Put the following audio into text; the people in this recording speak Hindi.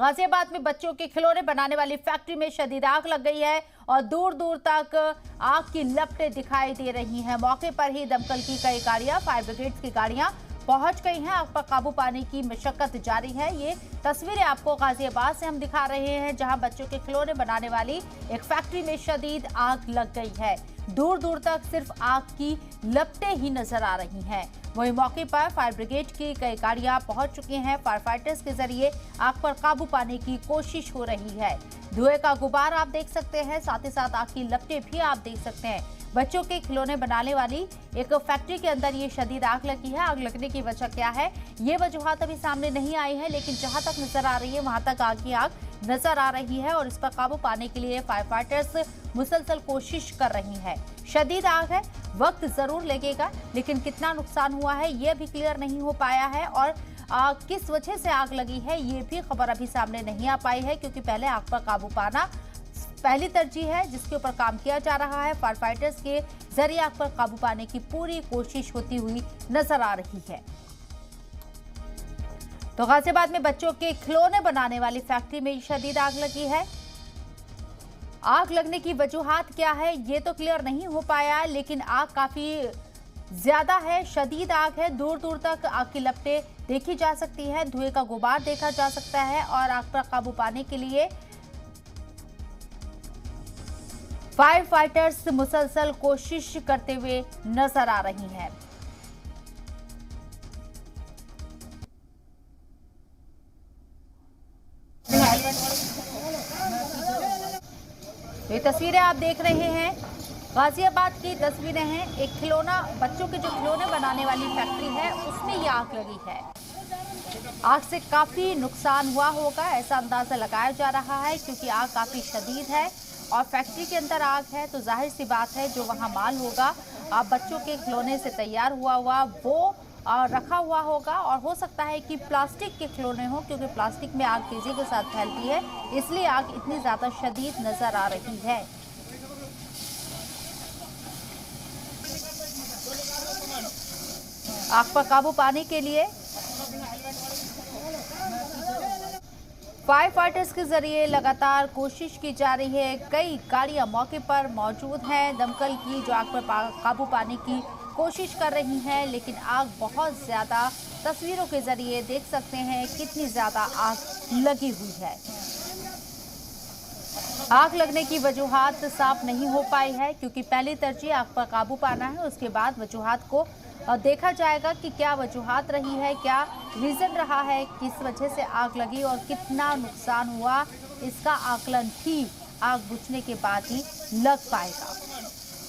गाजियाबाद में बच्चों के खिलौने बनाने वाली फैक्ट्री में शदीद आग लग गई है और दूर दूर तक आग की लपटें दिखाई दे रही हैं। मौके पर ही दमकल की कई गाड़ियां, फायर ब्रिगेड की गाड़ियां पहुंच गई हैं। आग पर काबू पाने की मशक्कत जारी है। ये तस्वीरें आपको गाजियाबाद से हम दिखा रहे हैं, जहां बच्चों के खिलौने बनाने वाली एक फैक्ट्री में शदीद आग लग गई है। दूर दूर तक सिर्फ आग की लपटें ही नजर आ रही हैं। वहीं मौके पर फायर ब्रिगेड की कई गाड़ियां पहुंच चुकी हैं। फायर फाइटर्स के जरिए आग पर काबू पाने की कोशिश हो रही है। धुएं का गुबार आप देख सकते हैं, साथ ही साथ आग की लपटें भी आप देख सकते हैं। बच्चों के खिलौने बनाने वाली एक फैक्ट्री के अंदर ये शदीद आग लगी है। आग लगने की वजह क्या है, ये वजूहात अभी सामने नहीं आई है, लेकिन जहां तक नजर आ रही है वहां तक आग की आग नजर आ रही है और इस पर काबू पाने के लिए फायर फाइटर्स मुसलसल कोशिश कर रही है। शदीद आग है, वक्त जरूर लगेगा, लेकिन कितना नुकसान हुआ है ये भी क्लियर नहीं हो पाया है और किस वजह से आग लगी है ये भी खबर अभी सामने नहीं आ पाई है, क्योंकि पहले आग पर काबू पाना पहली तरजीह है जिसके ऊपर काम किया जा रहा है। फायर फाइटर्स के जरिए आग पर काबू पाने की पूरी कोशिश होती हुई नजर आ रही है। तो गाजियाबाद में बच्चों के खिलौने बनाने वाली फैक्ट्री में शदीद आग लगी है। आग लगने की वजूहात क्या है ये तो क्लियर नहीं हो पाया, लेकिन आग काफी ज्यादा है, शदीद आग है। दूर दूर तक आग की लपटें देखी जा सकती है, धुएं का गुबार देखा जा सकता है और आग पर काबू पाने के लिए फायर फाइटर्स मुसलसल कोशिश करते हुए नजर आ रही हैं। ये तस्वीरें आप देख रहे हैं, गाजियाबाद की तस्वीरें हैं। एक खिलौना, बच्चों के जो खिलौने बनाने वाली फैक्ट्री है उसमें ये आग लगी है। आग से काफी नुकसान हुआ होगा ऐसा अंदाजा लगाया जा रहा है, क्योंकि आग काफी शदीद है और फैक्ट्री के अंदर आग है तो जाहिर सी बात है जो वहां माल होगा बच्चों के खिलौने से तैयार हुआ वो रखा हुआ होगा और हो सकता है कि प्लास्टिक के खिलौने हो, क्योंकि प्लास्टिक में आग तेजी के साथ फैलती है, इसलिए आग इतनी ज्यादा शदीद नजर आ रही है। आग पर काबू पाने के लिए फायर फाइटर्स के जरिए लगातार कोशिश की जा रही है। कई गाड़ियां मौके पर मौजूद हैं दमकल की, जो आग पर काबू पाने की कोशिश कर रही हैं, लेकिन आग बहुत ज्यादा, तस्वीरों के जरिए देख सकते हैं कितनी ज्यादा आग लगी हुई है। आग लगने की वजूहात साफ नहीं हो पाई है, क्योंकि पहली तरजीह आग पर काबू पाना है, उसके बाद वजूहात को देखा जाएगा कि क्या वजूहात रही है, क्या रीजन रहा है, किस वजह से आग लगी और कितना नुकसान हुआ, इसका आकलन भी आग बुझने के बाद ही लग पाएगा।